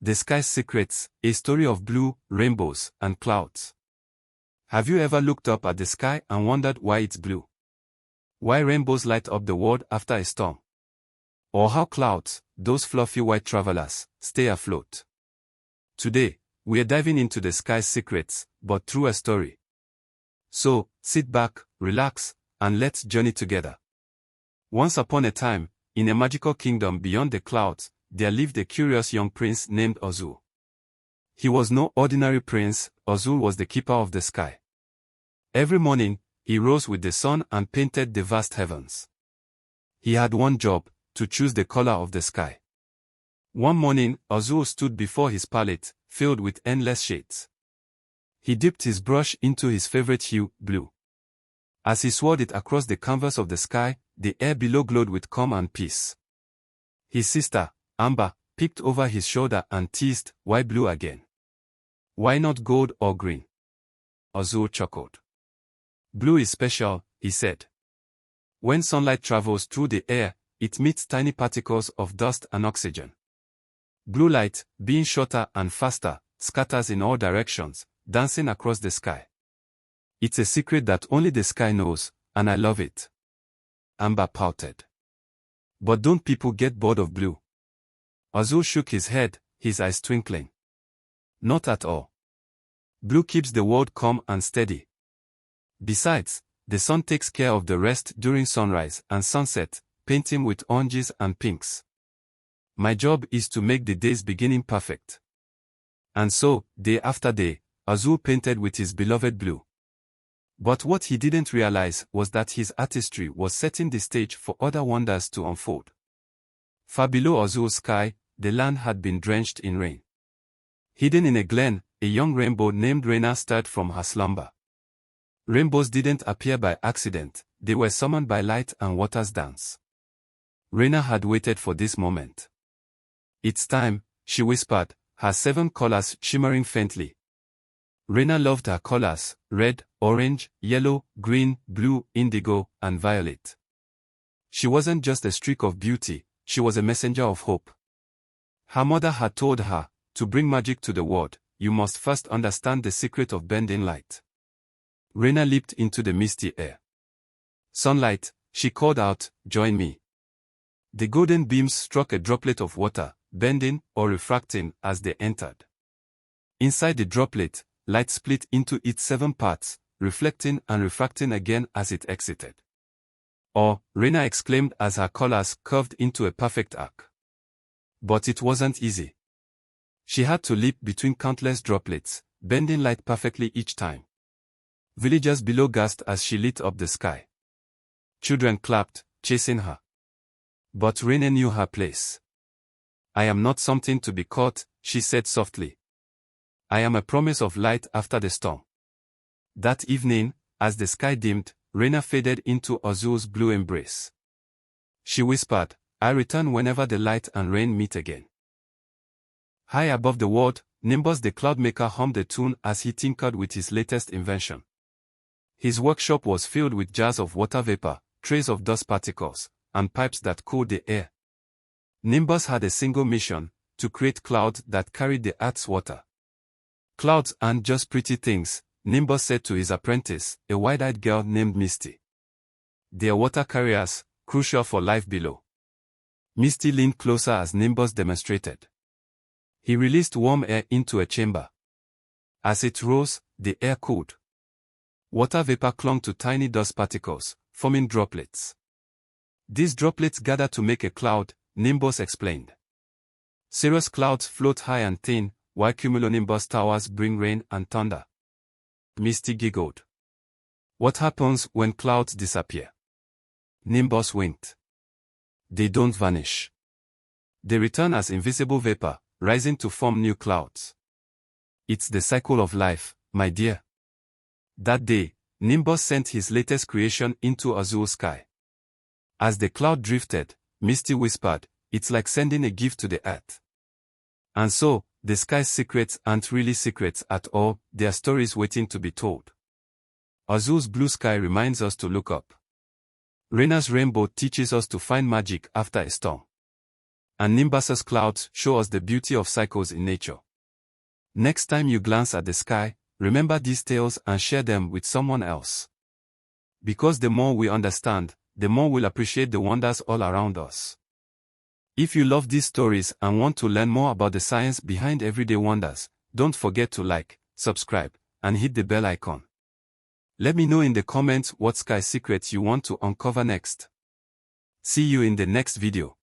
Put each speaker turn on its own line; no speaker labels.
The Sky's Secrets, a story of blue, rainbows, and clouds. Have you ever looked up at the sky and wondered why it's blue? Why rainbows light up the world after a storm? Or how clouds, those fluffy white travelers, stay afloat? Today, we are diving into the sky's secrets, but through a story. So, sit back, relax, and let's journey together. Once upon a time, in a magical kingdom beyond the clouds, there lived a curious young prince named Azul. He was no ordinary prince. Azul was the keeper of the sky. Every morning, he rose with the sun and painted the vast heavens. He had one job, to choose the color of the sky. One morning, Azul stood before his palette, filled with endless shades. He dipped his brush into his favorite hue, blue. As he swirled it across the canvas of the sky, the air below glowed with calm and peace. His sister, Amber, peeked over his shoulder and teased, "Why blue again? Why not gold or green?" Azul chuckled. "Blue is special," he said. "When sunlight travels through the air, it meets tiny particles of dust and oxygen. Blue light, being shorter and faster, scatters in all directions, dancing across the sky. It's a secret that only the sky knows, and I love it." Amber pouted. "But don't people get bored of blue?" Azul shook his head, his eyes twinkling. "Not at all. Blue keeps the world calm and steady. Besides, the sun takes care of the rest during sunrise and sunset, painting with oranges and pinks. My job is to make the day's beginning perfect." And so, day after day, Azul painted with his beloved blue. But what he didn't realize was that his artistry was setting the stage for other wonders to unfold. Far below Azul's sky, the land had been drenched in rain. Hidden in a glen, a young rainbow named Rayna stirred from her slumber. Rainbows didn't appear by accident, they were summoned by light and water's dance. Rayna had waited for this moment. "It's time," she whispered, her 7 colors shimmering faintly. Rayna loved her colors: red, orange, yellow, green, blue, indigo, and violet. She wasn't just a streak of beauty, she was a messenger of hope. Her mother had told her, to bring magic to the world, you must first understand the secret of bending light. Rayna leaped into the misty air. "Sunlight," she called out, "join me." The golden beams struck a droplet of water, bending or refracting as they entered. Inside the droplet, light split into its 7 parts, reflecting and refracting again as it exited. "Oh," Rayna exclaimed as her colors curved into a perfect arc. But it wasn't easy. She had to leap between countless droplets, bending light perfectly each time. Villagers below gasped as she lit up the sky. Children clapped, chasing her. But Rayna knew her place. "I am not something to be caught," she said softly. "I am a promise of light after the storm." That evening, as the sky dimmed, Rayna faded into Azul's blue embrace. She whispered, "I return whenever the light and rain meet again." High above the world, Nimbus the Cloudmaker hummed a tune as he tinkered with his latest invention. His workshop was filled with jars of water vapor, trays of dust particles, and pipes that cooled the air. Nimbus had a single mission: to create clouds that carried the earth's water. "Clouds aren't just pretty things," Nimbus said to his apprentice, a wide-eyed girl named Misty. "They are water carriers, crucial for life below." Misty leaned closer as Nimbus demonstrated. He released warm air into a chamber. As it rose, the air cooled. Water vapor clung to tiny dust particles, forming droplets. "These droplets gather to make a cloud," Nimbus explained. "Cirrus clouds float high and thin, while cumulonimbus towers bring rain and thunder." Misty giggled. "What happens when clouds disappear?" Nimbus winked. "They don't vanish. They return as invisible vapor, rising to form new clouds. It's the cycle of life, my dear." That day, Nimbus sent his latest creation into Azul's sky. As the cloud drifted, Misty whispered, "It's like sending a gift to the earth." And so, the sky's secrets aren't really secrets at all, they are stories waiting to be told. Azul's blue sky reminds us to look up. Rayna's rainbow teaches us to find magic after a storm. and Nimbus's clouds show us the beauty of cycles in nature. Next time you glance at the sky, remember these tales and share them with someone else. Because the more we understand, the more we'll appreciate the wonders all around us. If you love these stories and want to learn more about the science behind everyday wonders, don't forget to like, subscribe, and hit the bell icon. Let me know in the comments what sky secrets you want to uncover next. See you in the next video.